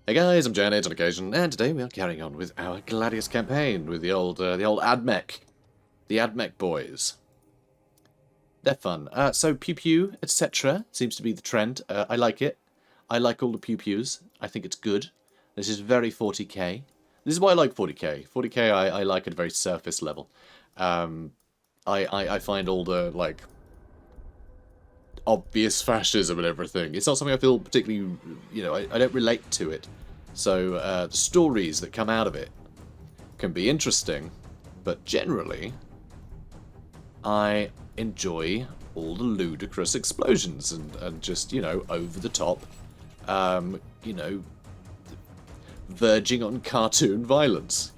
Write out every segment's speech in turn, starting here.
Hey guys, I'm JanetOnOccasion, and today we are carrying on with our Gladius campaign with the old AdMech, the AdMech boys. They're fun. So pew pew, etc. seems to be the trend. I like it. I like all the pew pews. I think it's good. This is very 40k. This is why I like 40k. 40k I like at a very surface level. I find all the like obvious fascism and everything. It's not something I feel particularly, I don't relate to it. So the stories that come out of it can be interesting, but generally I enjoy all the ludicrous explosions and just, over the top, verging on cartoon violence,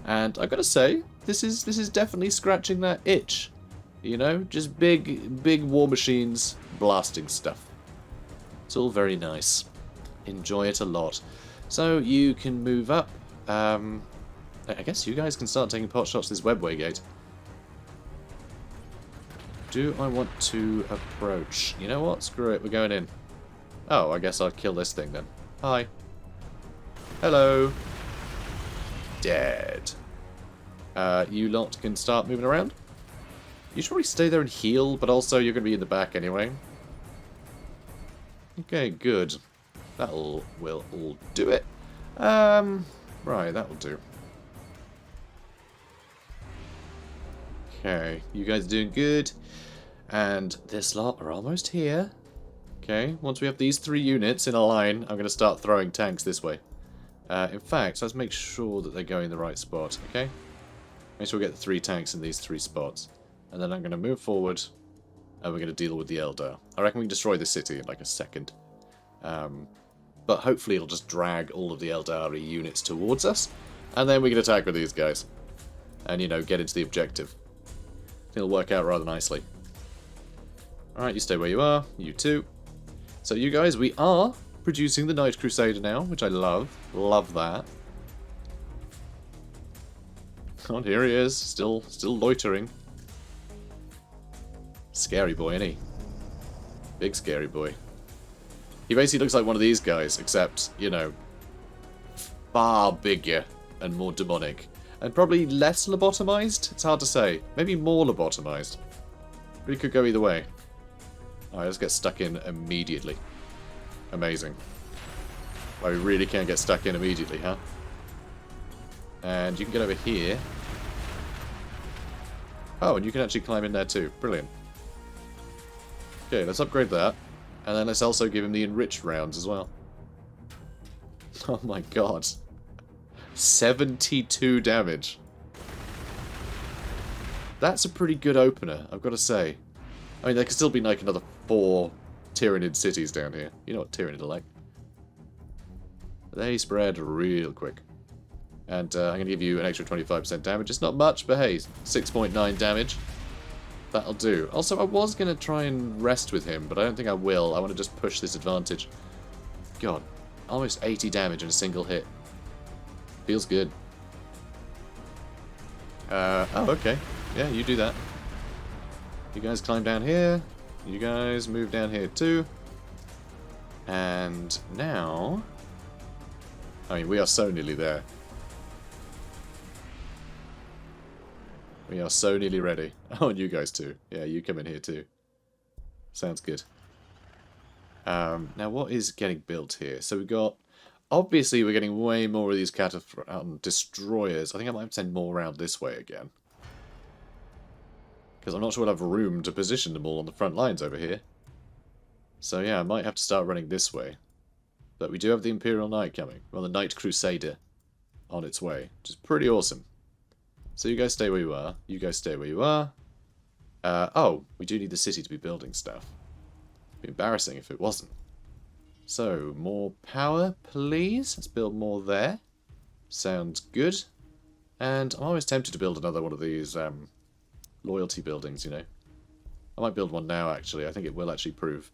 And I've got to say, this is definitely scratching that itch. Just big war machines blasting stuff. It's all very nice. Enjoy it a lot. So you can move up. I guess you guys can start taking pot shots this webway gate. Do I want to approach? You know what? Screw it. We're going in. Oh, I guess I'll kill this thing then. Hi. Hello. Dead. You lot can start moving around. You should probably stay there and heal, but also you're going to be in the back anyway. Okay, good. Will all do it. Right, that will do. Okay, you guys are doing good. And this lot are almost here. Okay, once we have these 3 units in a line, I'm going to start throwing tanks this way. In fact, let's make sure that they're going in the right spot, okay? Make sure we get the 3 tanks in these 3 spots. And then I'm going to move forward, and we're going to deal with the Eldar. I reckon we can destroy the city in like a second. But hopefully it'll just drag all of the Eldari units towards us, and then we can attack with these guys. And, get into the objective. I think it'll work out rather nicely. Alright, you stay where you are. You too. So you guys, we are producing the Night Crusader now, which I love. Love that. Oh, here he is. Still loitering. Scary boy, isn't he? Big scary boy. He basically looks like one of these guys, except, far bigger and more demonic. And probably less lobotomized? It's hard to say. Maybe more lobotomized. We could go either way. Alright, let's get stuck in immediately. Amazing. Well, we really can get stuck in immediately, huh? And you can get over here. Oh, and you can actually climb in there too. Brilliant. Okay, let's upgrade that. And then let's also give him the enriched rounds as well. Oh my god. 72 damage. That's a pretty good opener, I've got to say. I mean, there could still be like another 4 Tyranid cities down here. You know what Tyranid are like. They spread real quick. And I'm going to give you an extra 25% damage. It's not much, but hey, 6.9 damage. That'll do. Also, I was going to try and rest with him, but I don't think I will. I want to just push this advantage. God, almost 80 damage in a single hit. Feels good. Oh, okay. Yeah, you do that. You guys climb down here. You guys move down here too. And now... I mean, we are so nearly there. We are so nearly ready. Oh, and you guys too. Yeah, you come in here too. Sounds good. Now, what is getting built here? So we've got... Obviously, we're getting way more of these destroyers. I think I might send more around this way again. Because I'm not sure we'll have room to position them all on the front lines over here. So yeah, I might have to start running this way. But we do have the Imperial Knight coming. Well, the Night Crusader on its way, which is pretty awesome. So you guys stay where you are. You guys stay where you are. Oh, we do need the city to be building stuff. It'd be embarrassing if it wasn't. So, more power, please. Let's build more there. Sounds good. And I'm always tempted to build another one of these loyalty buildings, I might build one now, actually. I think it will actually prove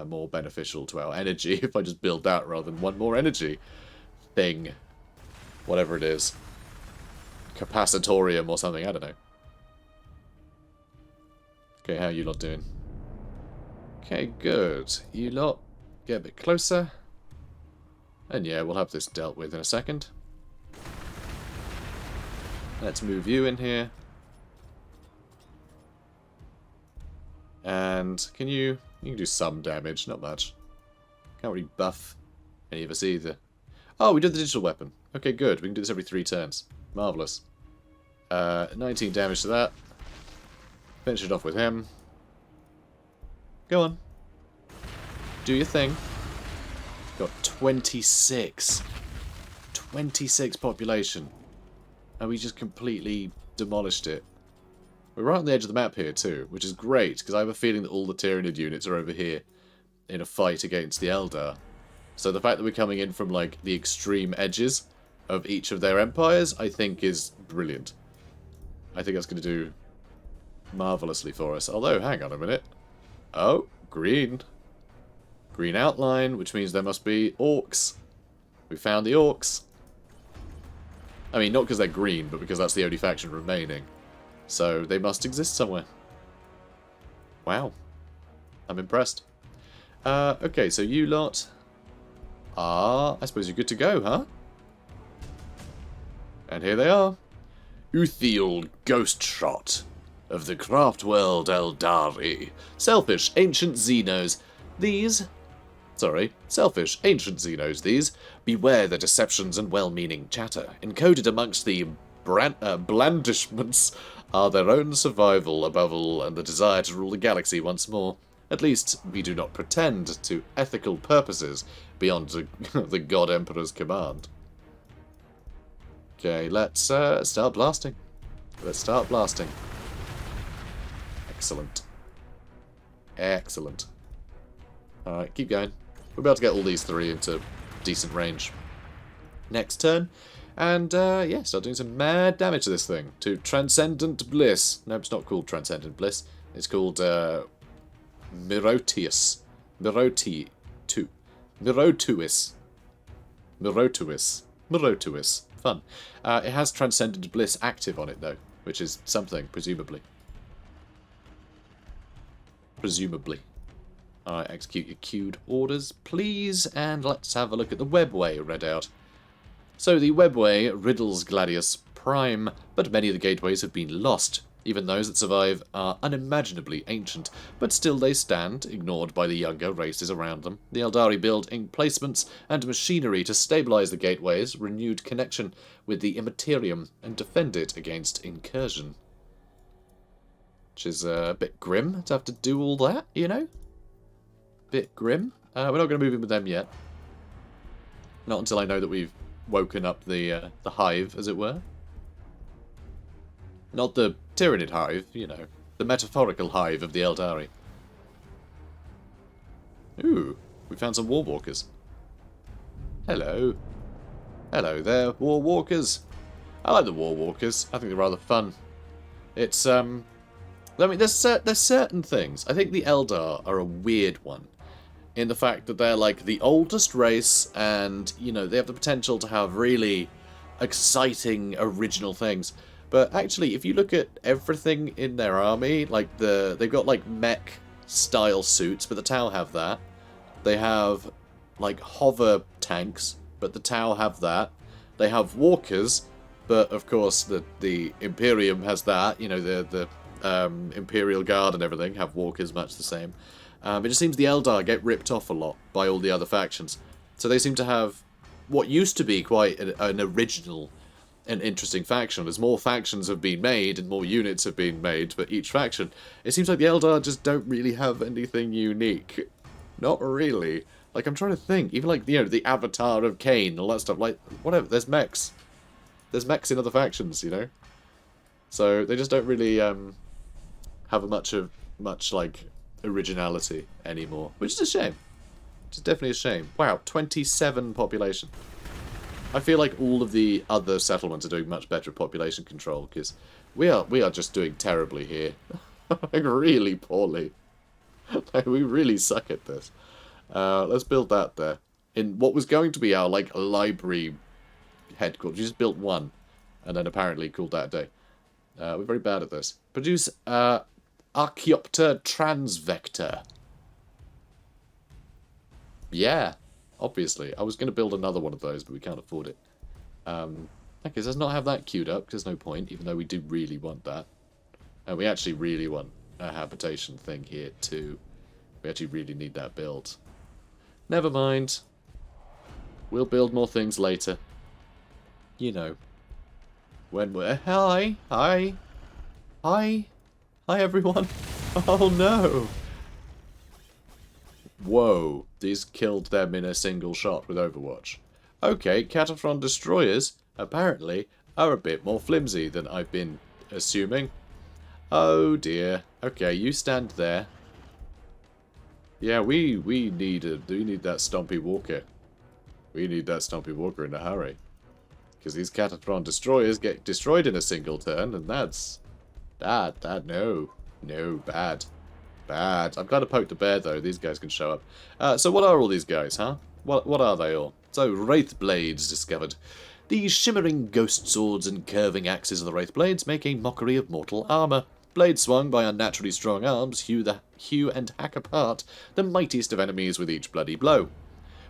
more beneficial to our energy if I just build that rather than one more energy thing. Whatever it is. Capacitorium or something, I don't know. Okay, how are you lot doing? Okay, good. You lot get a bit closer. And yeah, we'll have this dealt with in a second. Let's move you in here. And can you can do some damage, not much. Can't really buff any of us either. Oh, we did the digital weapon. Okay, good. We can do this every 3 turns. Marvellous. 19 damage to that. Finish it off with him. Go on. Do your thing. Got 26. 26 population. And we just completely demolished it. We're right on the edge of the map here too, which is great, because I have a feeling that all the Tyranid units are over here in a fight against the Eldar. So the fact that we're coming in from, like, the extreme edges of each of their empires, I think is brilliant. I think that's going to do marvellously for us. Although, hang on a minute. Oh, green. Green outline, which means there must be orcs. We found the orcs. I mean, not because they're green, but because that's the only faction remaining. So they must exist somewhere. Wow. I'm impressed. Okay, so you lot are... I suppose you're good to go, huh? And here they are. Uthiel Ghost Shot of the Craft World Eldari. Selfish Ancient Xenos. These... Sorry, selfish ancient Xenos these. Beware the deceptions and well-meaning chatter. Encoded amongst the blandishments are their own survival above all and the desire to rule the galaxy once more. At least, we do not pretend to ethical purposes beyond the God Emperor's command. Okay, let's start blasting. Let's start blasting. Excellent. Excellent. Alright, keep going. We're about to get all these 3 into decent range. Next turn. And, yeah, start doing some mad damage to this thing. To Transcendent Bliss. No, it's not called Transcendent Bliss. It's called, Mirotius. Mirotuis. Fun. It has Transcendent Bliss active on it, though. Which is something, presumably. Alright, execute your queued orders, please. And let's have a look at the webway read out. So the webway riddles Gladius prime, but many of the gateways have been lost. Even those that survive are unimaginably ancient, but still they stand, ignored by the younger races around them. The Eldari build emplacements and machinery to stabilise the gateways, renewed connection with the Immaterium, and defend it against incursion. Which is a bit grim to have to do all that, you know? Bit grim. We're not going to move in with them yet. Not until I know that we've woken up the hive, as it were. Not the Tyranid hive, you know. The metaphorical hive of the Eldari. Ooh, we found some Warwalkers. Hello. Hello there, Warwalkers. I like the Warwalkers. I think they're rather fun. It's, I mean, there's certain things. I think the Eldar are a weird one. In the fact that they're, like, the oldest race, and, you know, they have the potential to have really exciting, original things. But actually, if you look at everything in their army, like, they've got, like, mech-style suits, but the Tau have that. They have, like, hover tanks, but the Tau have that. They have walkers, but, of course, the Imperium has that. You know, the Imperial Guard and everything have walkers much the same. It just seems the Eldar get ripped off a lot by all the other factions. So they seem to have what used to be quite an original and interesting faction. As more factions have been made and more units have been made for each faction, it seems like the Eldar just don't really have anything unique. Not really. Like, I'm trying to think. Even, like, you know, the Avatar of Cain, all that stuff. Like, whatever. There's mechs. There's mechs in other factions, you know? So they just don't really have much, like, originality anymore, which is a shame. Which is definitely a shame. Wow, 27 population. I feel like all of the other settlements are doing much better at population control, because we are just doing terribly here. Like, really poorly. Like, we really suck at this. Let's build that there. In what was going to be our, like, library headquarters. We just built one, and then apparently called that a day. We're very bad at this. Produce, Archaeopter Transvector. Yeah. obviously. I was going to build another one of those, but we can't afford it. Okay, so let's not have that queued up, because there's no point, even though we do really want that. And we actually really want a habitation thing here, too. We actually really need that build. Never mind. We'll build more things later. You know. When we're... Hi! Hi! Hi! Hi, everyone! Oh, no! Whoa. These killed them in a single shot with Overwatch. Okay, Cataphrone destroyers, apparently, are a bit more flimsy than I've been assuming. Oh, dear. Okay, you stand there. Yeah, we need that Stompy Walker. We need that Stompy Walker in a hurry. Because these Cataphrone destroyers get destroyed in a single turn, and that's... no. No, bad. Bad. I'm glad to poke the bear, though. These guys can show up. So what are all these guys, huh? What are they all? So, Wraith Blades discovered. These shimmering ghost swords and curving axes of the Wraith Blades make a mockery of mortal armour. Blades swung by unnaturally strong arms hew and hack apart the mightiest of enemies with each bloody blow.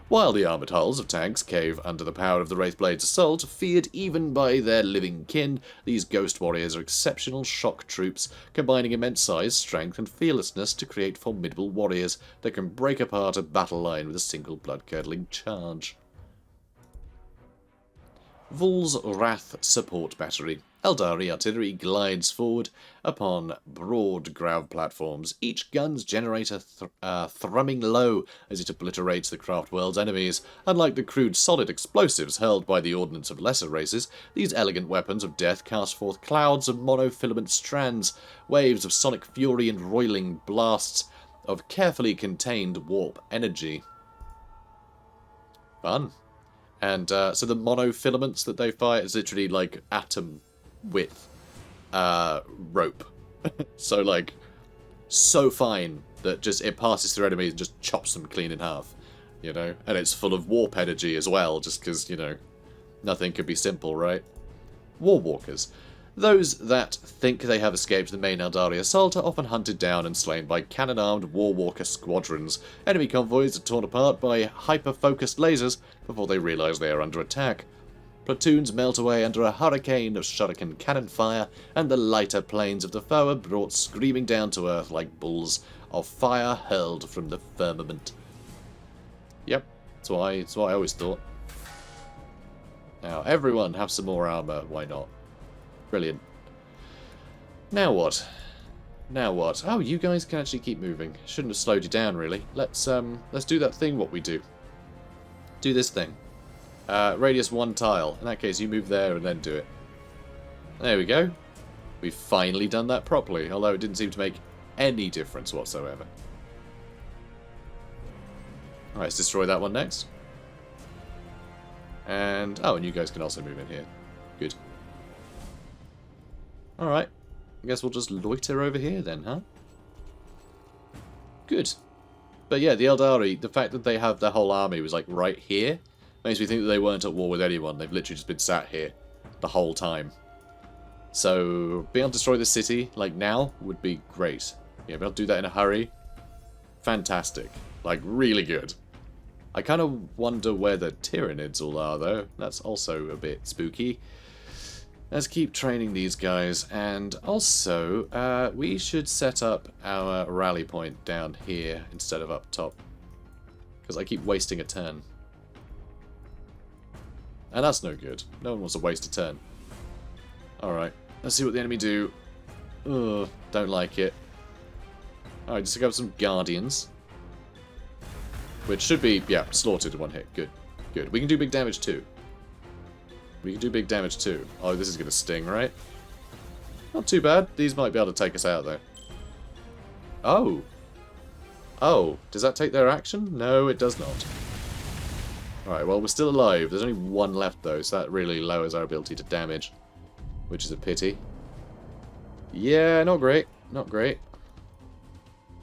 While the armoured hulls of tanks cave under the power of the Wraithblade's assault, feared even by their living kin, these ghost warriors are exceptional shock troops, combining immense size, strength, and fearlessness to create formidable warriors that can break apart a battle line with a single blood-curdling charge. Vol's Wrath Support Battery. Eldari artillery glides forward upon broad ground platforms. Each gun's generator thrumming low as it obliterates the craft world's enemies. Unlike the crude solid explosives hurled by the ordnance of lesser races, these elegant weapons of death cast forth clouds of monofilament strands, waves of sonic fury and roiling blasts of carefully contained warp energy. Fun. And so the monofilaments that they fire is literally like atom width rope. So like so fine that just it passes through enemies and just chops them clean in half, you know, and it's full of warp energy as well, just because, you know, nothing could be simple, right? War walkers. Those that think they have escaped the main Eldari assault are often hunted down and slain by cannon-armed warwalker squadrons. Enemy convoys are torn apart by hyper-focused lasers before they realise they are under attack. Platoons melt away under a hurricane of shuriken cannon fire, and the lighter planes of the foe are brought screaming down to earth like bulls of fire hurled from the firmament. Yep, that's what I always thought. Now, everyone have some more armour, why not? Brilliant. Now what? Now what? Oh, you guys can actually keep moving. Shouldn't have slowed you down, really. Let's do that thing what we do. Do this thing. Radius 1 tile. In that case, you move there and then do it. There we go. We've finally done that properly, although it didn't seem to make any difference whatsoever. Alright, let's destroy that one next. And, oh, and you guys can also move in here. Good. Alright, I guess we'll just loiter over here then, huh? Good. But yeah, the Eldari, the fact that they have their whole army was like right here, makes me think that they weren't at war with anyone. They've literally just been sat here the whole time. So, being able to destroy the city, like now, would be great. Yeah, being able to do that in a hurry, fantastic. Like, really good. I kind of wonder where the Tyranids all are, though. That's also a bit spooky. Let's keep training these guys, and also, we should set up our rally point down here instead of up top. Because I keep wasting a turn. And that's no good. No one wants to waste a turn. Alright, let's see what the enemy do. Ugh, don't like it. Alright, just grab some Guardians. Which should be, yeah, slaughtered in one hit. Good, good. We can do big damage too. We can do big damage too. Oh, this is going to sting, right? Not too bad. These might be able to take us out, though. Oh. Oh, does that take their action? No, it does not. Alright, well, we're still alive. There's only one left, though, so that really lowers our ability to damage. Which is a pity. Yeah, not great. Not great.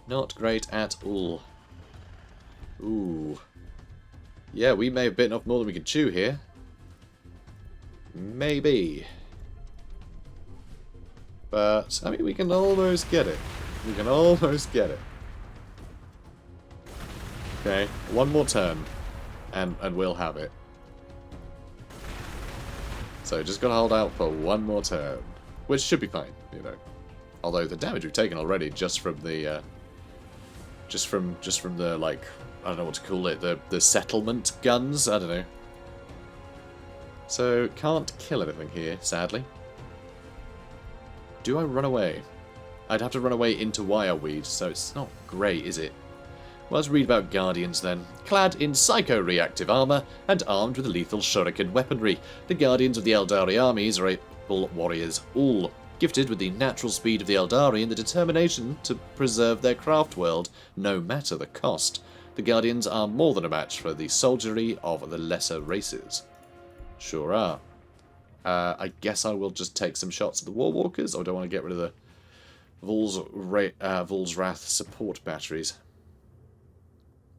Not great at all. Ooh. Yeah, we may have bitten off more than we can chew here. Maybe. But, I mean, we can almost get it. We can almost get it. Okay, one more turn. And we'll have it. So just gotta hold out for one more turn. Which should be fine, you know. Although the damage we've taken already just from the just from the, like, I don't know what to call it, the settlement guns, I don't know. So can't kill anything here, sadly. Do I run away? I'd have to run away into Wireweed, so it's not great, is it? Well, let's read about Guardians then. Clad in psycho-reactive armour and armed with lethal shuriken weaponry, the Guardians of the Eldari armies are able warriors, all gifted with the natural speed of the Eldari and the determination to preserve their craft world, no matter the cost. The Guardians are more than a match for the soldiery of the lesser races. Sure are. I guess I will just take some shots at the Warwalkers, or do I want to get rid of the Vol's Wrath support batteries?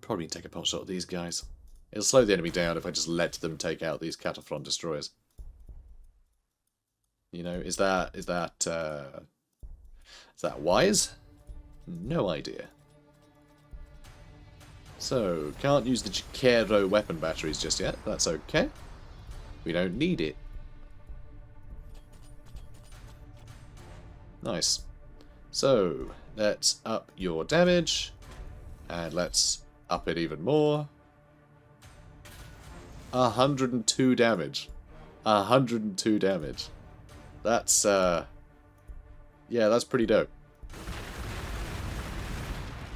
Probably take a pot shot at these guys. It'll slow the enemy down if I just let them take out these Cataphront destroyers. You know, is that wise? No idea. So, can't use the Jacero weapon batteries just yet. That's okay. We don't need it. Nice. So, let's up your damage. And let's up it even more. 102 damage. 102 damage. That's, yeah, that's pretty dope.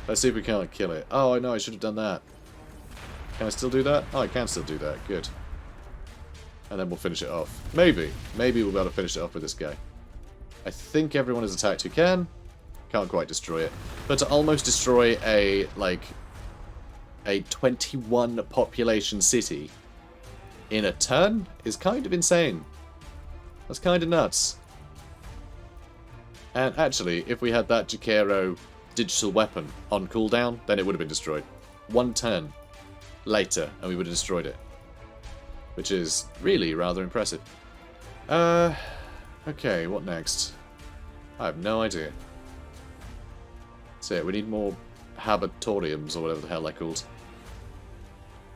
Let's see if we can't kill it. Oh, I know, I should have done that. Can I still do that? Oh, I can still do that. Good. And then we'll finish it off. Maybe. Maybe we'll be able to finish it off with this guy. I think everyone is attacked who can. Can't quite destroy it. But to almost destroy a, like, a 21 population city in a turn is kind of insane. That's kind of nuts. And actually, if we had that Jacero digital weapon on cooldown, then it would have been destroyed. One turn later, and we would have destroyed it. Which is really rather impressive. Okay, what next? I have no idea. So we need more habitoriums, or whatever the hell they're called.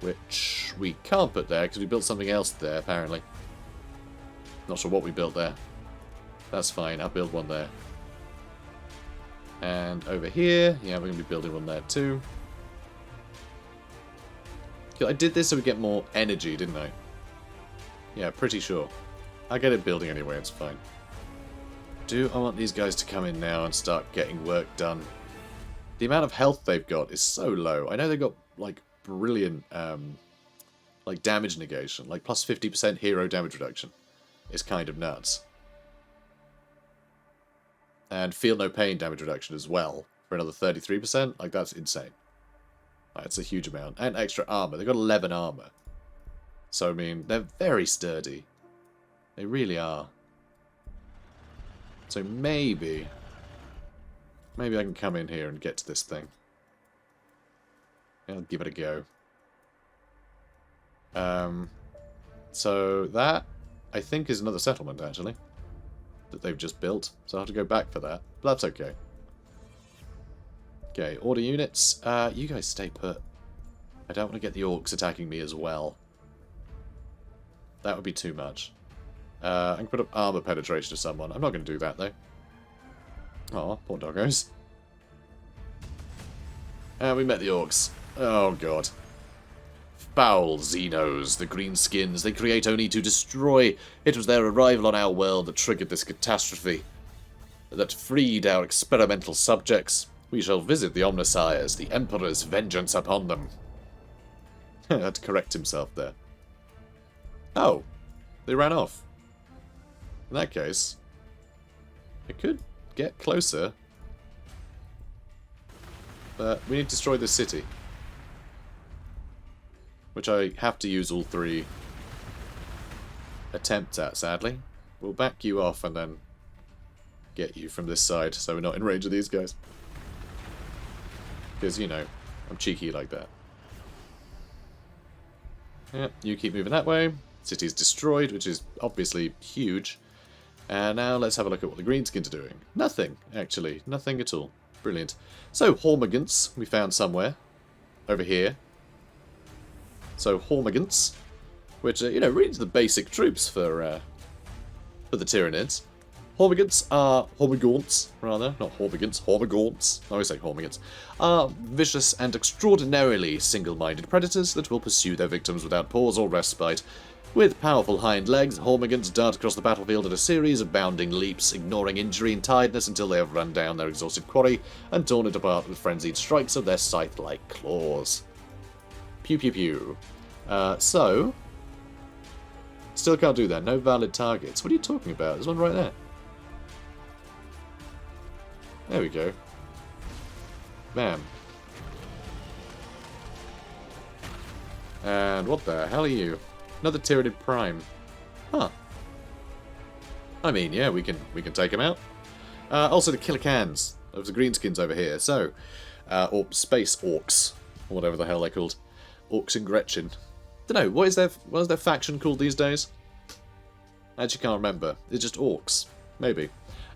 Which we can't put there, because we built something else there, apparently. Not sure what we built there. That's fine, I'll build one there. And over here, yeah, we're going to be building one there too. I did this so we get more energy, didn't I? Yeah, pretty sure. I'll get it building anyway, it's fine. Do I want these guys to come in now and start getting work done? The amount of health they've got is so low. I know they've got, like, brilliant, like, damage negation. Like, plus 50% hero damage reduction. Is kind of nuts. And feel no pain damage reduction as well. For another 33%. Like, that's insane. That's a huge amount. And extra armor. They've got 11 armor. So, I mean, they're very sturdy. They really are. So maybe I can come in here and get to this thing. I'll give it a go. So that, I think, is another settlement, actually, that they've just built. So I'll have to go back for that. But that's okay. Okay, order units. You guys stay put. I don't want to get the orcs attacking me as well. That would be too much. I can put up armor penetration to someone. I'm not going to do that, though. Oh, poor doggos. And we met the orcs. Oh, God. Foul Xenos, the greenskins. They create only to destroy. It was their arrival on our world that triggered this catastrophe. That freed our experimental subjects. We shall visit the Omnissiahs, the Emperor's vengeance upon them. Had to correct himself there. Oh, they ran off. In that case, I could get closer. But we need to destroy this city. Which I have to use all 3 attempts at, sadly. We'll back you off and then get you from this side so we're not in range of these guys. Because, you know, I'm cheeky like that. Yeah, you keep moving that way. City's destroyed, which is obviously huge. And now let's have a look at what the greenskins are doing. Nothing, actually. Nothing at all. Brilliant. So, Hormigants we found somewhere. Over here. So Hormigants, which are, you know, really the basic troops for the Tyranids. Hormigants are Hormigaunts, rather, not Hormigants, Hormigaunts. I always say Hormigants. Are vicious and extraordinarily single-minded predators that will pursue their victims without pause or respite. With powerful hind legs, Hormigants dart across the battlefield at a series of bounding leaps, ignoring injury and tiredness until they have run down their exhausted quarry and torn it apart with frenzied strikes of their scythe-like claws. Pew pew pew. So, still can't do that. No valid targets. What are you talking about? There's one right there. There we go. Bam. And what the hell are you? Another Tyranid Prime. Huh. I mean, yeah, we can take him out. Also the Killer Cans of the Greenskins over here. So, or Space Orcs, or whatever the hell they're called. Orcs and Gretchen. Don't know, what is their faction called these days? I actually can't remember. It's just Orcs. Maybe.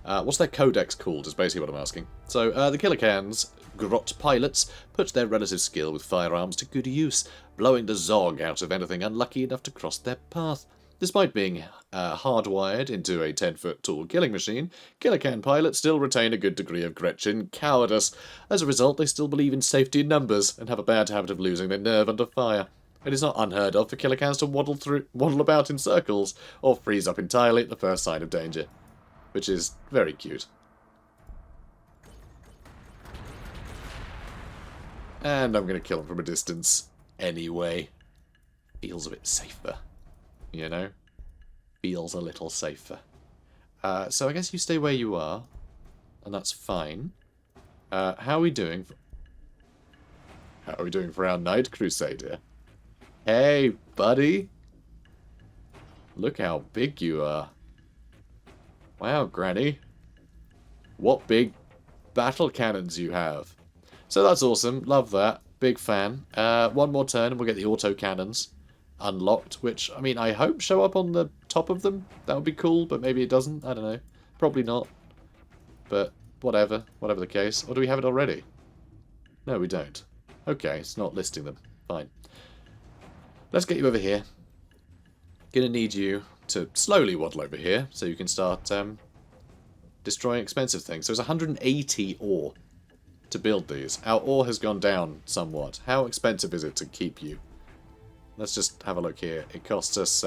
What's their codex called is basically what I'm asking. So, the Killer Cans, Grot pilots, put their relative skill with firearms to good use, blowing the Zog out of anything unlucky enough to cross their path. Despite being hardwired into a 10-foot tall killing machine, Killer Can pilots still retain a good degree of Gretchen cowardice. As a result, they still believe in safety in numbers, and have a bad habit of losing their nerve under fire. It is not unheard of for Killer Cans to waddle about in circles, or freeze up entirely at the first sign of danger. Which is very cute. And I'm going to kill him from a distance anyway. Feels a bit safer. You know? Feels a little safer. So I guess you stay where you are. And that's fine. How are we doing? How are we doing for our Night Crusader? Hey, buddy! Look how big you are. Wow, Granny. What big battle cannons you have. So that's awesome. Love that. Big fan. One more turn and we'll get the auto cannons unlocked, which, I mean, I hope show up on the top of them. That would be cool, but maybe it doesn't. I don't know. Probably not. But whatever. Whatever the case. Or do we have it already? No, we don't. Okay, it's not listing them. Fine. Let's get you over here. Gonna need you to slowly waddle over here so you can start destroying expensive things. So it's 180 ore to build these. Our ore has gone down somewhat. How expensive is it to keep you? Let's just have a look here. It costs us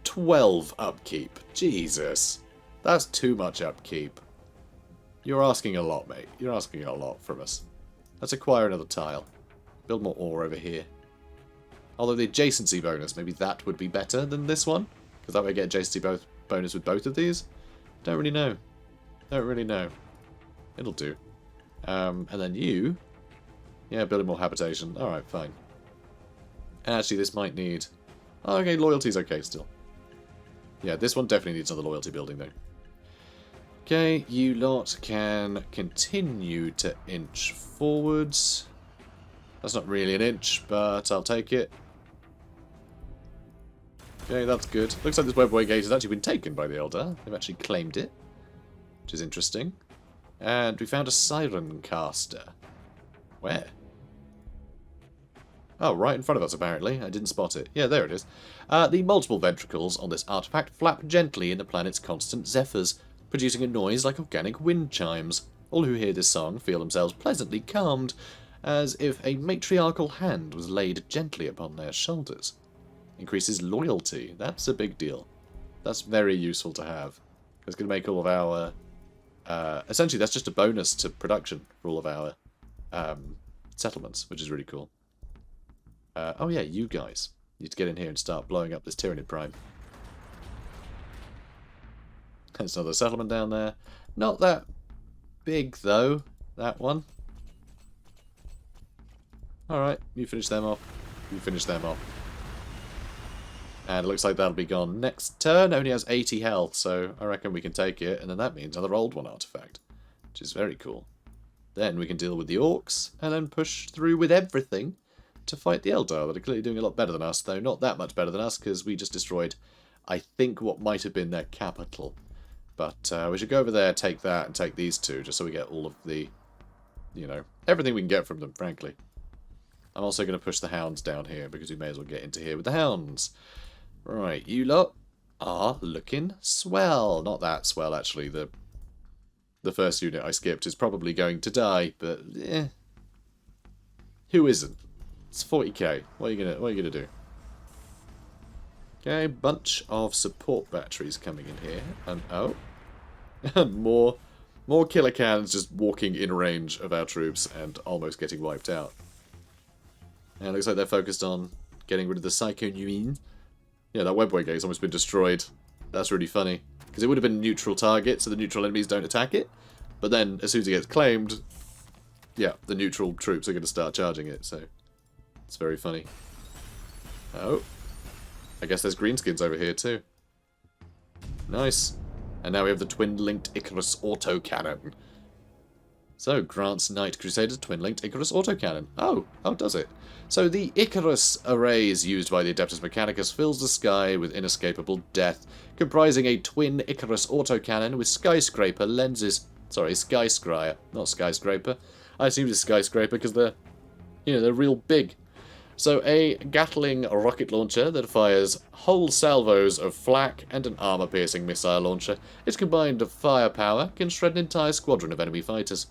12 upkeep. Jesus. That's too much upkeep. You're asking a lot, mate. You're asking a lot from us. Let's acquire another tile. Build more ore over here. Although the adjacency bonus, maybe that would be better than this one. Because that way I get adjacency bonus with both of these. Don't really know. Don't really know. It'll do. And then you... Yeah, building more habitation. Alright, fine. Actually, this might need... Oh, okay, loyalty's okay still. Yeah, this one definitely needs another loyalty building, though. Okay, you lot can continue to inch forwards. That's not really an inch, but I'll take it. Okay, that's good. Looks like this webway gate has actually been taken by the Eldar. They've actually claimed it, which is interesting. And we found a Siren Caster. Where? Oh, right in front of us, apparently. I didn't spot it. Yeah, there it is. The multiple ventricles on this artifact flap gently in the planet's constant zephyrs, producing a noise like organic wind chimes. All who hear this song feel themselves pleasantly calmed, as if a matriarchal hand was laid gently upon their shoulders. Increases loyalty. That's a big deal. That's very useful to have. It's going to make all of our... essentially, that's just a bonus to production for all of our settlements, which is really cool. Oh yeah, you guys need to get in here and start blowing up this Tyranid Prime. There's another settlement down there. Not that big, though, that one. Alright, you finish them off. You finish them off. And it looks like that'll be gone next turn. Only has 80 health, so I reckon we can take it. And then that means another old one artifact, which is very cool. Then we can deal with the orcs, and then push through with everything to fight the Eldar, that are clearly doing a lot better than us, though not that much better than us, because we just destroyed, I think, what might have been their capital. But we should go over there, take that, and take these two, just so we get all of the, you know, everything we can get from them, frankly. I'm also going to push the hounds down here because we may as well get into here with the hounds. Right, you lot are looking swell. Not that swell, actually. The first unit I skipped is probably going to die, but eh. Who isn't? It's 40k. What are you gonna do? Okay, bunch of support batteries coming in here, and oh, and more killer cannons just walking in range of our troops and almost getting wiped out. And it looks like they're focused on getting rid of the Psycho-Nuine. Yeah, that webway gate's almost been destroyed. That's really funny. Because it would have been a neutral target, so the neutral enemies don't attack it. But then, as soon as it gets claimed, yeah, the neutral troops are going to start charging it, so it's very funny. Oh. I guess there's greenskins over here, too. Nice. And now we have the twin-linked Icarus autocannon. So, grants Knight Crusaders twin-linked Icarus autocannon. Oh, does it? So the Icarus arrays used by the Adeptus Mechanicus fills the sky with inescapable death, comprising a twin Icarus autocannon with skyscraper lenses. Sorry, skyscraper, not skyscraper. I assumed it's skyscraper because they're real big. So a Gatling rocket launcher that fires whole salvos of flak and an armor-piercing missile launcher. Its combined firepower can shred an entire squadron of enemy fighters.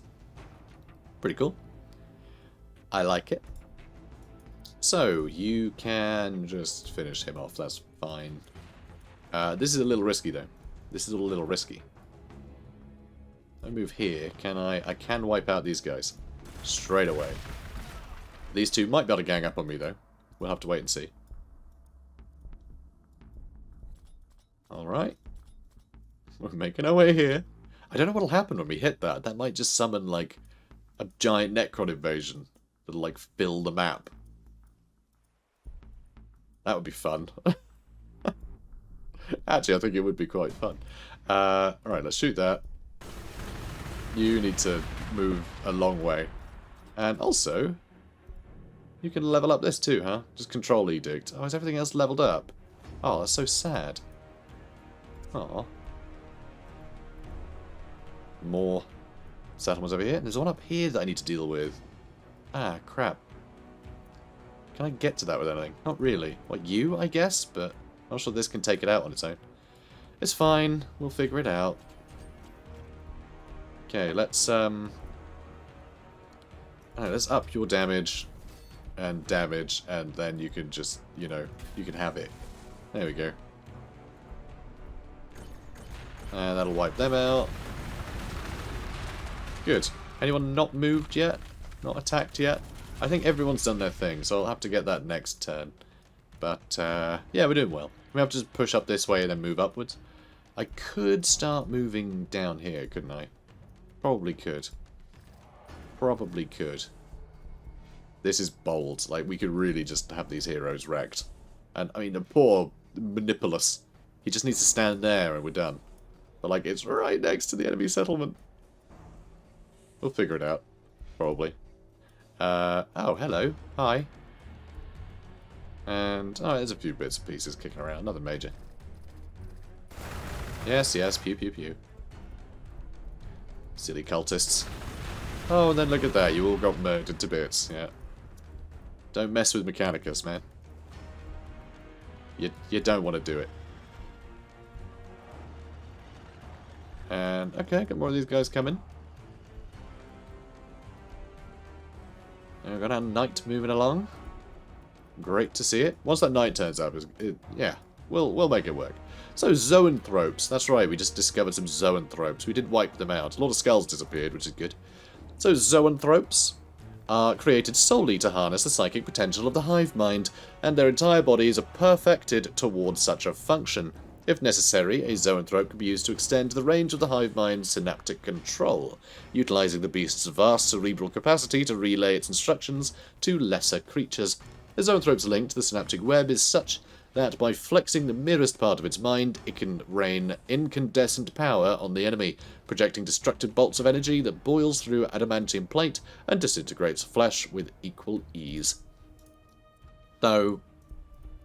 Pretty cool. I like it. So, you can just finish him off, that's fine. This is a little risky, though. This is a little risky. I move here, can I? I can wipe out these guys. Straight away. These two might be able to gang up on me, though. We'll have to wait and see. Alright. We're making our way here. I don't know what'll happen when we hit that. That might just summon, like, a giant Necron invasion that'll, like, fill the map. That would be fun. Actually, I think it would be quite fun. Alright, let's shoot that. You need to move a long way. And also, you can level up this too, huh? Just control edict. Oh, is everything else leveled up? Oh, that's so sad. Aw. More settlements over here. There's one up here that I need to deal with. Ah, crap. Can I get to that with anything? Not really. What, you, I guess? But I'm not sure this can take it out on its own. It's fine. We'll figure it out. Okay, let's alright, let's up your damage, and then you can just, you can have it. There we go. And that'll wipe them out. Good. Anyone not moved yet? Not attacked yet? I think everyone's done their thing, so I'll have to get that next turn. But, yeah, we're doing well. We have to just push up this way and then move upwards. I could start moving down here, couldn't I? Probably could. Probably could. This is bold. Like, we could really just have these heroes wrecked. And, I mean, the poor Manipulus. He just needs to stand there and we're done. But, like, it's right next to the enemy settlement. We'll figure it out. Probably. Oh, hello. Hi. And, oh, there's a few bits and pieces kicking around. Nothing major. Yes, yes. Pew, pew, pew. Silly cultists. Oh, and then look at that. You all got murdered to bits. Yeah. Don't mess with Mechanicus, man. You don't want to do it. And, okay, got more of these guys coming. And we've got our knight moving along. Great to see it. Once that knight turns up, yeah, we'll make it work. So, Zoanthropes. That's right, we just discovered some Zoanthropes. We did wipe them out. A lot of skulls disappeared, which is good. So, Zoanthropes are created solely to harness the psychic potential of the hive mind, and their entire bodies are perfected towards such a function. If necessary, a Zoanthrope can be used to extend the range of the hive mind's synaptic control, utilizing the beast's vast cerebral capacity to relay its instructions to lesser creatures. The Zoanthrope's link to the synaptic web is such that by flexing the merest part of its mind, it can rain incandescent power on the enemy, projecting destructive bolts of energy that boils through adamantium plate and disintegrates flesh with equal ease. Though,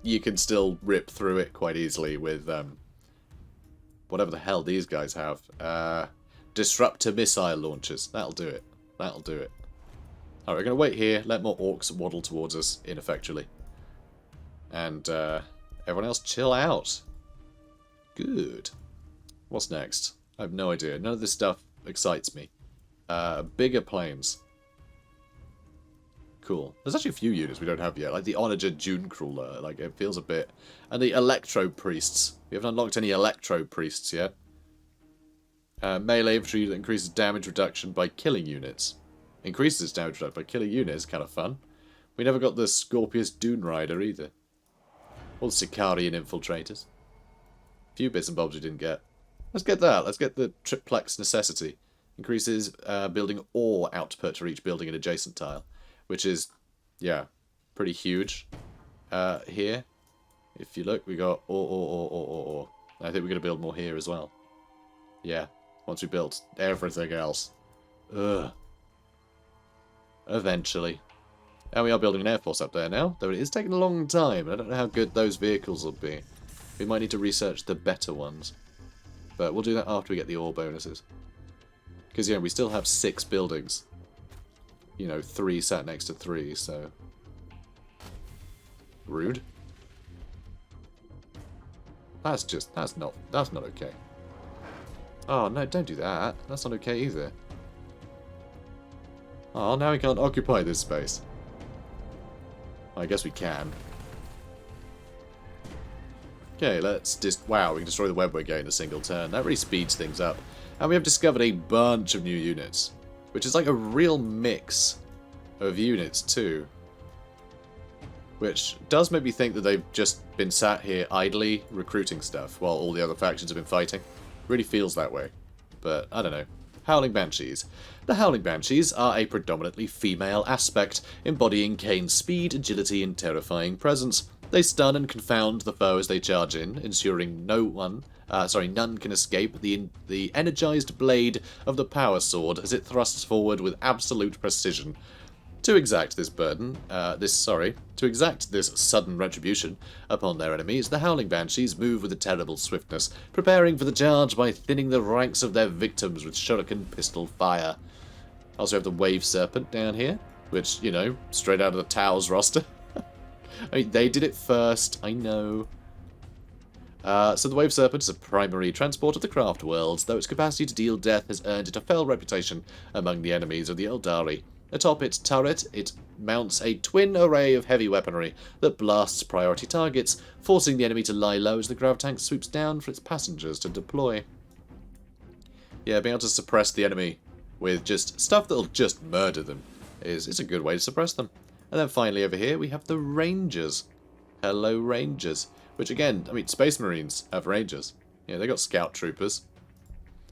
you can still rip through it quite easily with, whatever the hell these guys have. Disruptor missile launchers. That'll do it. That'll do it. Alright, we're going to wait here, let more orcs waddle towards us, ineffectually. And everyone else chill out. Good. What's next? I have no idea. None of this stuff excites me. Bigger planes. Cool. There's actually a few units we don't have yet, like the Onager June Crawler. Like, it feels a bit... And the Electro Priests. We haven't unlocked any Electro Priests yet. Melee infantry that increases damage reduction by killing units. Increases its damage reduction by killing units. Kind of fun. We never got the Scorpius Dune Rider either. Or the Sicarian Infiltrators. Few bits and bobs we didn't get. Let's get that. Let's get the Triplex Necessity. Increases building ore output for each building and adjacent tile. Which is, yeah, pretty huge. Here, if you look, we got ore. I think we're going to build more here as well. Yeah, once we built everything else. Ugh. Eventually. And we are building an air force up there now, though it is taking a long time. I don't know how good those vehicles will be. We might need to research the better ones. But we'll do that after we get the ore bonuses. Because, yeah, we still have 6 buildings. You know, 3 sat next to 3, so... Rude. That's not okay. Oh, no, don't do that. That's not okay either. Oh, now we can't occupy this space. I guess we can. Okay, let's just... Wow, we can destroy the web gate in a single turn. That really speeds things up. And we have discovered a bunch of new units. Which is like a real mix of units too. Which does make me think that they've just been sat here idly recruiting stuff while all the other factions have been fighting. Really feels that way. But I don't know. Howling Banshees. The Howling Banshees are a predominantly female aspect, embodying Kane's speed, agility, and terrifying presence. They stun and confound the foe as they charge in, ensuring none can escape the energized blade of the power sword as it thrusts forward with absolute precision. To exact this sudden retribution upon their enemies, the Howling Banshees move with a terrible swiftness, preparing for the charge by thinning the ranks of their victims with shuriken pistol fire. Also have the Wave Serpent down here, which, you know, straight out of the Tao's roster. I mean, they did it first, I know. So the Wave Serpent is a primary transport of the craft worlds, though its capacity to deal death has earned it a fell reputation among the enemies of the Eldari. Atop its turret, it mounts a twin array of heavy weaponry that blasts priority targets, forcing the enemy to lie low as the grav tank swoops down for its passengers to deploy. Yeah, being able to suppress the enemy with just stuff that'll just murder them is a good way to suppress them. And then finally over here we have the Rangers. Hello Rangers. Which again, I mean, Space Marines have Rangers. Yeah, they got Scout Troopers.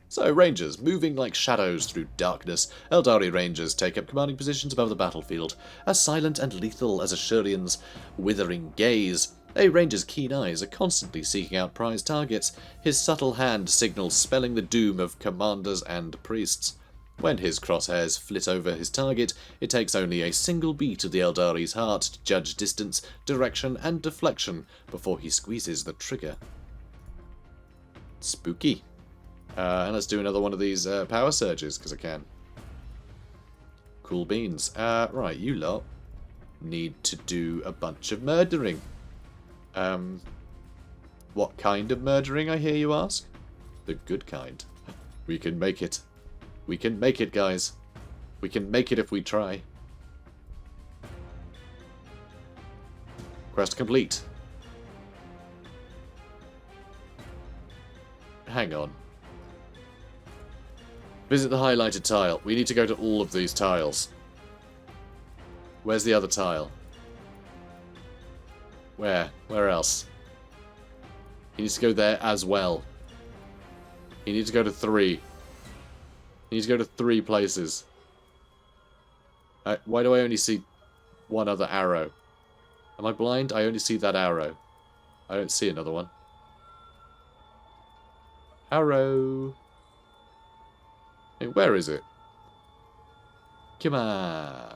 So, Rangers, moving like shadows through darkness, Eldari Rangers take up commanding positions above the battlefield, as silent and lethal as Ashurian's withering gaze. A Ranger's keen eyes are constantly seeking out prize targets, his subtle hand signals spelling the doom of commanders and priests. When his crosshairs flit over his target, it takes only a single beat of the Eldari's heart to judge distance, direction, and deflection before he squeezes the trigger. Spooky. And let's do another one of these power surges, because I can. Cool beans. Right, you lot need to do a bunch of murdering. What kind of murdering, I hear you ask? The good kind. We can make it. We can make it, guys. We can make it if we try. Quest complete. Hang on. Visit the highlighted tile. We need to go to all of these tiles. Where's the other tile? Where? Where else? He needs to go there as well. He needs to go to 3. He needs to go to 3 places. Why do I only see one other arrow? Am I blind? I only see that arrow. I don't see another one. Arrow. Hey, where is it? Come on.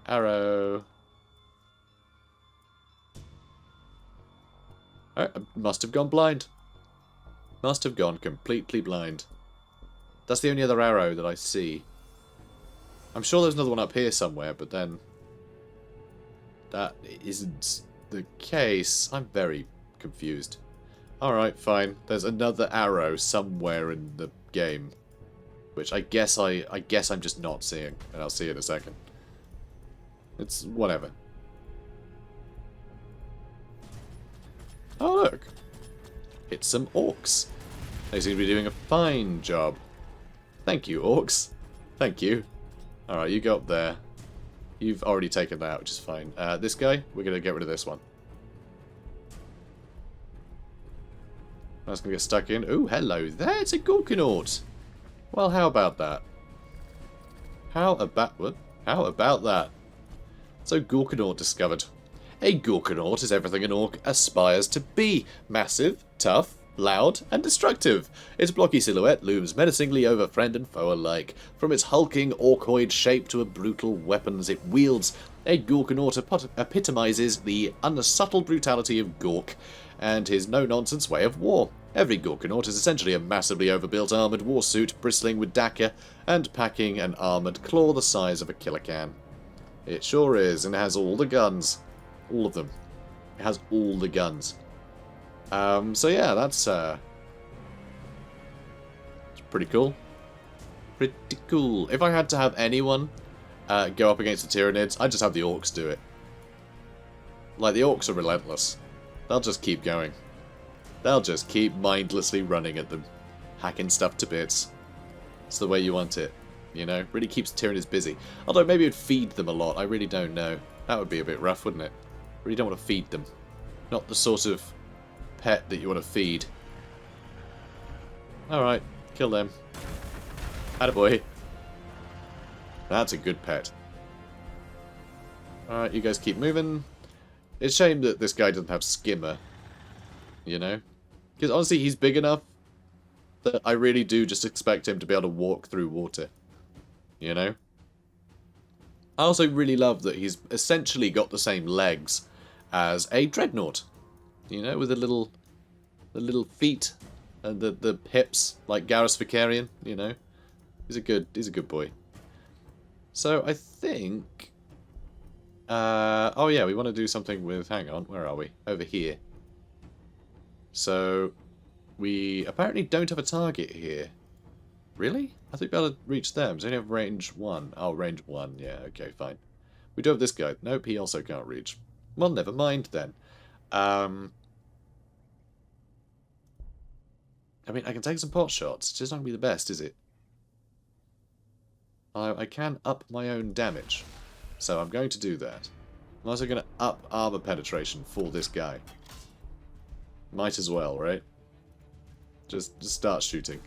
Arrow. I must have gone blind. Must have gone completely blind. That's the only other arrow that I see. I'm sure there's another one up here somewhere, but then that isn't the case. I'm very confused. Alright, fine. There's another arrow somewhere in the game, which I guess I'm just not seeing, and I'll see in a second. It's whatever. Oh, look. It's some orcs. They seem to be doing a fine job. Thank you, orcs. Thank you. Alright, you go up there. You've already taken that out, which is fine. This guy, we're going to get rid of this one. That's going to get stuck in. Ooh, hello there. It's a Gorkanaut. Well, how about that? How about that? So, Gorkanaut discovered. A Gorkanaut is everything an orc aspires to be. Massive, tough, loud, and destructive. Its blocky silhouette looms menacingly over friend and foe alike. From its hulking, orcoid shape to a brutal weapons it wields, a Gorkanaut epitomizes the unsubtle brutality of Gork and his no-nonsense way of war. Every Gorkanaut is essentially a massively overbuilt armoured warsuit bristling with dagger and packing an armoured claw the size of a killer can. It sure is, and it has all the guns. All of them. It has all the guns. So yeah, that's pretty cool. Pretty cool. If I had to have anyone go up against the Tyranids, I'd just have the orcs do it. Like, the orcs are relentless. They'll just keep going. They'll just keep mindlessly running at them, hacking stuff to bits. It's the way you want it, you know? Really keeps Tyranids busy. Although maybe it'd feed them a lot, I really don't know. That would be a bit rough, wouldn't it? Really don't want to feed them. Not the sort of pet that you want to feed. Alright, kill them. Attaboy. That's a good pet. Alright, you guys keep moving. It's a shame that this guy doesn't have skimmer. You know? Because honestly, he's big enough that I really do just expect him to be able to walk through water. You know? I also really love that he's essentially got the same legs as a dreadnought. You know, with the little feet and the hips like Garrus Vicarian, you know. He's a good boy. So I think oh yeah, we want to do something with, hang on, where are we? Over here. So we apparently don't have a target here. Really? I think we'll be able to reach them. So we only have range 1. Oh, range 1. Yeah, okay, fine. We do have this guy. Nope, he also can't reach. Well, never mind then. I mean, I can take some pot shots. It's just not going to be the best, is it? I can up my own damage. So I'm going to do that. I'm also going to up armor penetration for this guy. Might as well, right? Just start shooting.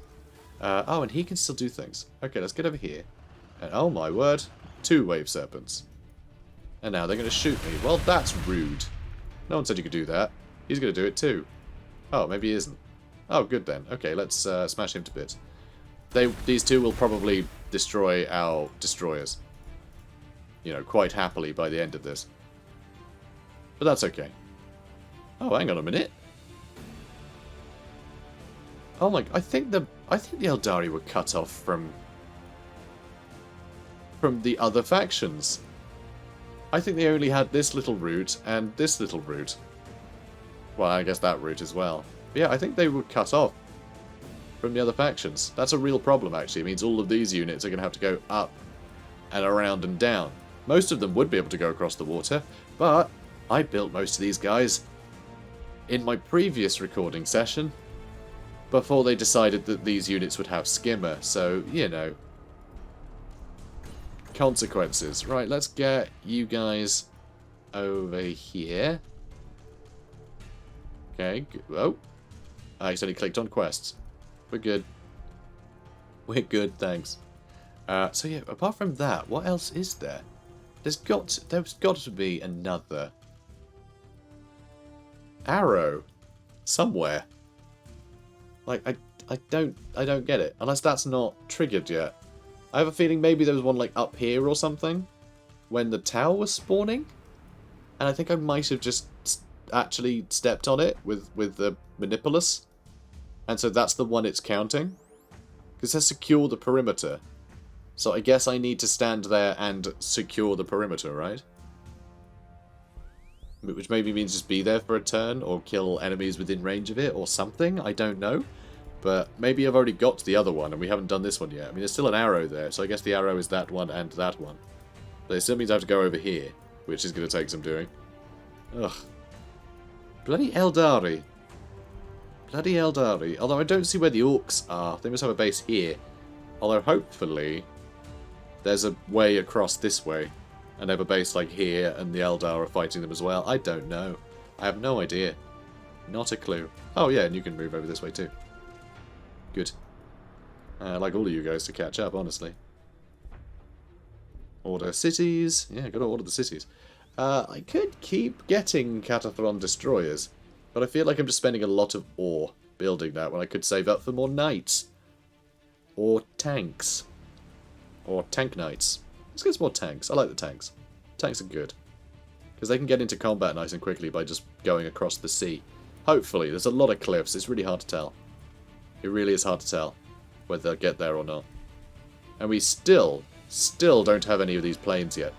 Oh, and he can still do things. Okay, let's get over here. And oh my word, 2 Wave Serpents. And now they're going to shoot me. Well, that's rude. No one said you could do that. He's going to do it too. Oh, maybe he isn't. Oh, good then. Okay, let's smash him to bits. These two will probably destroy our destroyers. You know, quite happily by the end of this. But that's okay. Oh, hang on a minute. Oh my! I think the Eldari were cut off from the other factions. I think they only had this little route and this little route. Well, I guess that route as well. But yeah, I think they were cut off from the other factions. That's a real problem, actually. It means all of these units are going to have to go up and around and down. Most of them would be able to go across the water, but I built most of these guys in my previous recording session before they decided that these units would have skimmer, so, you know. Consequences. Right, let's get you guys over here. Okay, oh. I accidentally clicked on quests. We're good. We're good, thanks. So yeah, apart from that, what else is there? There's got to be another arrow somewhere. Like, I don't get it. Unless that's not triggered yet. I have a feeling maybe there was one like up here or something when the tower was spawning. And I think I might have just actually stepped on it with the manipulus. And so that's the one it's counting. Because it says secure the perimeter. So I guess I need to stand there and secure the perimeter, right? Which maybe means just be there for a turn, or kill enemies within range of it, or something, I don't know. But maybe I've already got to the other one, and we haven't done this one yet. I mean, there's still an arrow there, so I guess the arrow is that one and that one. But it still means I have to go over here, which is going to take some doing. Ugh. Bloody Eldari. Bloody Eldari. Although I don't see where the orcs are. They must have a base here. Although, hopefully, there's a way across this way. And they have a base like here, and the Eldar are fighting them as well. I don't know. I have no idea. Not a clue. Oh yeah, and you can move over this way too. Good. I'd like all of you guys to catch up, honestly. Order cities. Yeah, gotta order the cities. I could keep getting Catathron destroyers, but I feel like I'm just spending a lot of ore building that when I could save up for more knights. Or tanks. Or tank knights. Let's get some more tanks. I like the tanks. Tanks are good. Because they can get into combat nice and quickly by just going across the sea. Hopefully. There's a lot of cliffs. It's really hard to tell. It really is hard to tell whether they'll get there or not. And we still don't have any of these planes yet.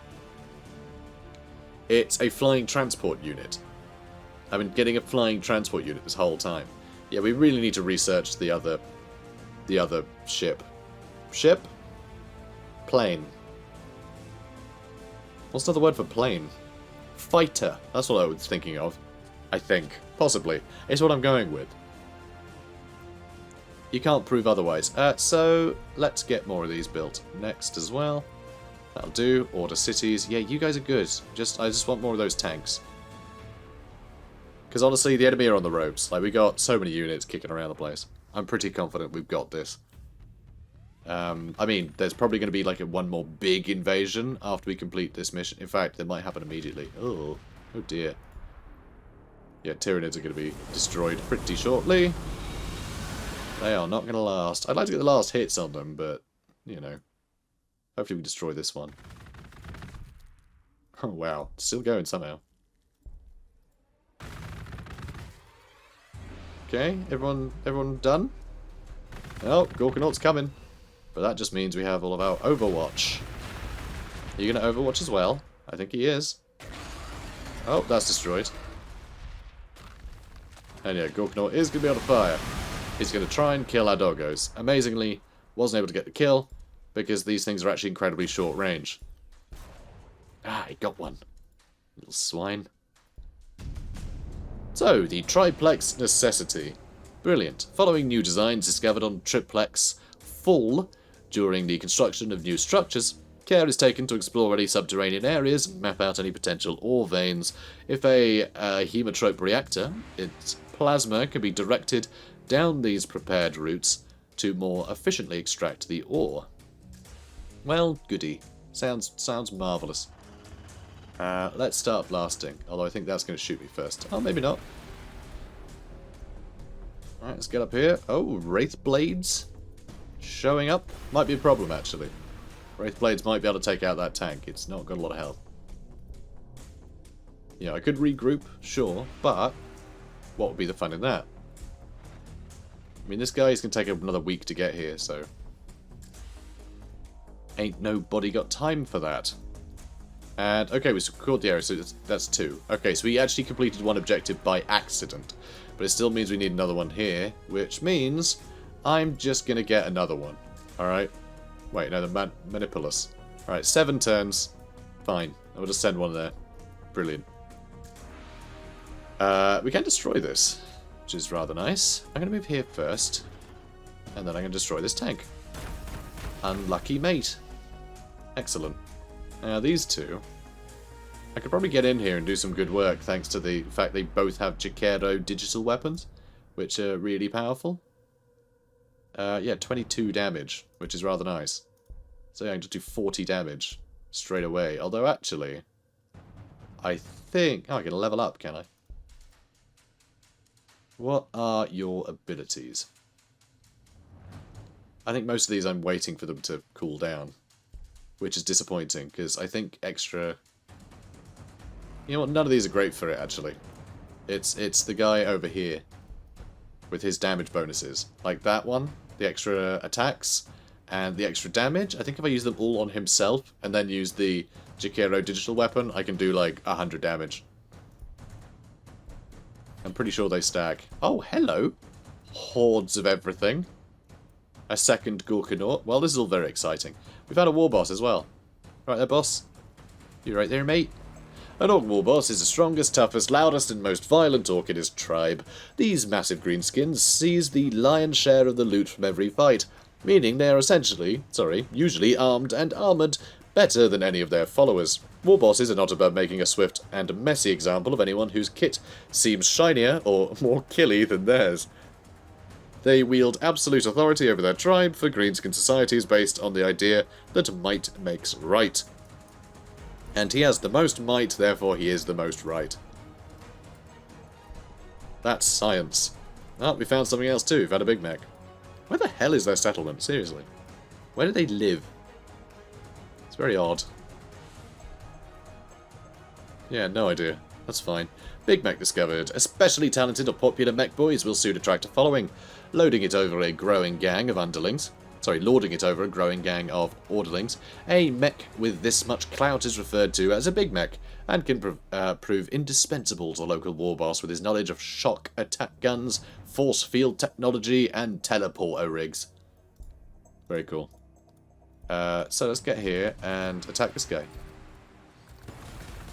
It's a flying transport unit. I've been getting a flying transport unit this whole time. Yeah, we really need to research the other ship. Ship? Plane. What's another word for plane? Fighter. That's what I was thinking of. I think. Possibly. It's what I'm going with. You can't prove otherwise. So, let's get more of these built next as well. That'll do. Order cities. Yeah, you guys are good. I just want more of those tanks. Because honestly, the enemy are on the ropes. Like, we got so many units kicking around the place. I'm pretty confident we've got this. I mean, there's probably going to be like one more big invasion after we complete this mission. In fact, that might happen immediately. Oh dear. Yeah, Tyranids are going to be destroyed pretty shortly. They are not going to last. I'd like to get the last hits on them, but, you know. Hopefully we destroy this one. Oh, wow. Still going somehow. Okay, everyone done? Oh, Gorkanaut's coming. But that just means we have all of our Overwatch. Are you going to Overwatch as well? I think he is. Oh, that's destroyed. And yeah, Gorkanaut is going to be able to fire. He's going to try and kill our doggos. Amazingly, wasn't able to get the kill, because these things are actually incredibly short range. Ah, he got one. Little swine. So, the Triplex Necessity. Brilliant. Following new designs discovered on Triplex Full during the construction of new structures, care is taken to explore any subterranean areas, map out any potential ore veins. If a hemotrope reactor, its plasma can be directed down these prepared routes to more efficiently extract the ore. Well, goody. Sounds marvellous. Let's start blasting, although I think that's going to shoot me first. Oh, maybe not. Alright, let's get up here. Oh, Wraith Blades showing up. Might be a problem, actually. Wraith Blades might be able to take out that tank. It's not got a lot of health. Yeah, I could regroup, sure, but what would be the fun in that? I mean, this guy is going to take another week to get here, so ain't nobody got time for that. And, okay, we secured the area, so that's 2. Okay, so we actually completed one objective by accident. But it still means we need another one here, which means I'm just going to get another one. Alright? Wait, no, the Manipulus. Alright, 7 turns. Fine. I'll just send one there. Brilliant. We can destroy this, which is rather nice. I'm going to move here first, and then I'm going to destroy this tank. Unlucky mate. Excellent. Now, these two, I could probably get in here and do some good work thanks to the fact they both have Jaquero digital weapons, which are really powerful. Yeah, 22 damage, which is rather nice. So yeah, I can just do 40 damage straight away. Although, actually, I think... Oh, I can level up, can I? What are your abilities? I think most of these I'm waiting for them to cool down, which is disappointing, because I think extra... You know what, none of these are great for it, actually. It's the guy over here with his damage bonuses. Like that one, the extra attacks, and the extra damage. I think if I use them all on himself and then use the Jakiro digital weapon, I can do like 100 damage. I'm pretty sure they stack. Oh, hello! Hordes of everything. A second Gorkanaut. Well, this is all very exciting. We've had a war boss as well. Right there, boss. You right there, mate? An Orc war boss is the strongest, toughest, loudest, and most violent Orc in his tribe. These massive greenskins seize the lion's share of the loot from every fight, meaning they are usually armed and armoured better than any of their followers. War bosses are not above making a swift and messy example of anyone whose kit seems shinier or more killy than theirs. They wield absolute authority over their tribe for greenskin societies based on the idea that might makes right. And he has the most might, therefore he is the most right. That's science. Oh, we found something else too. We've had a Big Mech. Where the hell is their settlement? Seriously. Where do they live? It's very odd. Yeah, no idea. That's fine. Big Mech discovered. Especially talented or popular mech boys will soon attract a following. Lording it over a growing gang of orderlings. A mech with this much clout is referred to as a Big Mech, and can prove indispensable to a local war boss with his knowledge of shock attack guns, force field technology, and teleporter rigs. Very cool. So let's get here and attack this guy.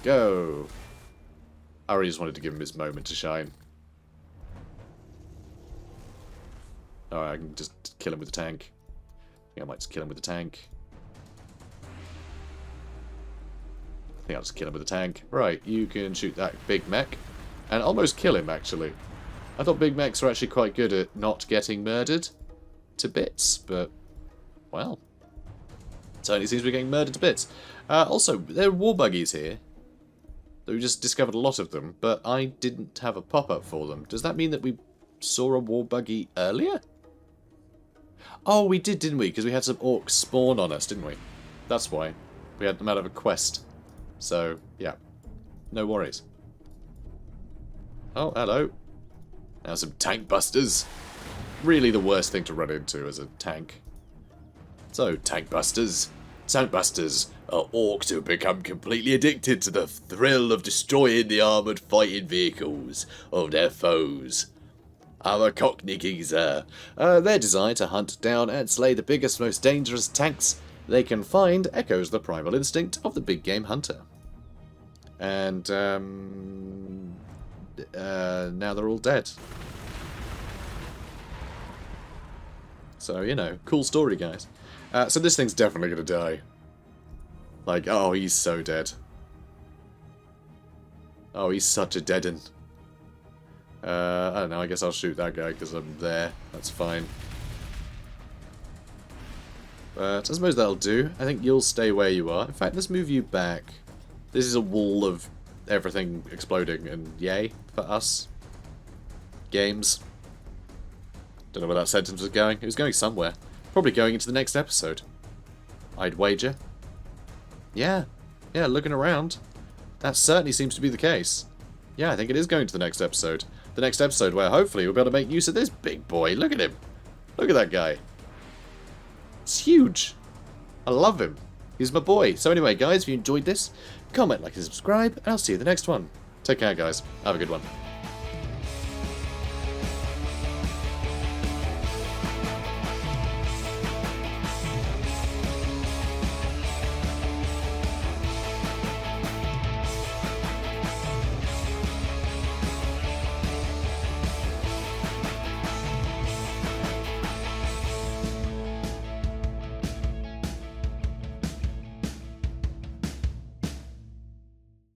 Go! I really just wanted to give him his moment to shine. Alright, I can just kill him with the tank. I might just kill him with the tank. I think I'll just kill him with the tank. Right, you can shoot that Big Mech. And almost kill him, actually. I thought Big Mechs were actually quite good at not getting murdered to bits, but, well, certainly seems to be getting murdered to bits. Also, there are war buggies here. We just discovered a lot of them, but I didn't have a pop-up for them. Does that mean that we saw a war buggy earlier? Oh, we did, didn't we? Because we had some orcs spawn on us, didn't we? That's why. We had them out of a quest. So, yeah. No worries. Oh, hello. Now some tank busters. Really the worst thing to run into as a tank. So, tank busters. Tank busters are orcs who become completely addicted to the thrill of destroying the armoured fighting vehicles of their foes. Our Cockney geezer. Their desire to hunt down and slay the biggest, most dangerous tanks they can find echoes the primal instinct of the big game hunter. And, now they're all dead. So, you know, cool story, guys. So this thing's definitely gonna die. Like, oh, he's so dead. Oh, he's such a deaden. I don't know, I guess I'll shoot that guy because I'm there. That's fine. But I suppose that'll do. I think you'll stay where you are. In fact, let's move you back. This is a wall of everything exploding, and yay for us. Games. Don't know where that sentence was going. It was going somewhere. Probably going into the next episode. I'd wager. Yeah, looking around. That certainly seems to be the case. Yeah, I think it is going to the next episode. The next episode where hopefully we'll be able to make use of this big boy. Look at him. Look at that guy. It's huge. I love him. He's my boy. So anyway, guys, if you enjoyed this, comment, like, and subscribe, and I'll see you in the next one. Take care, guys. Have a good one.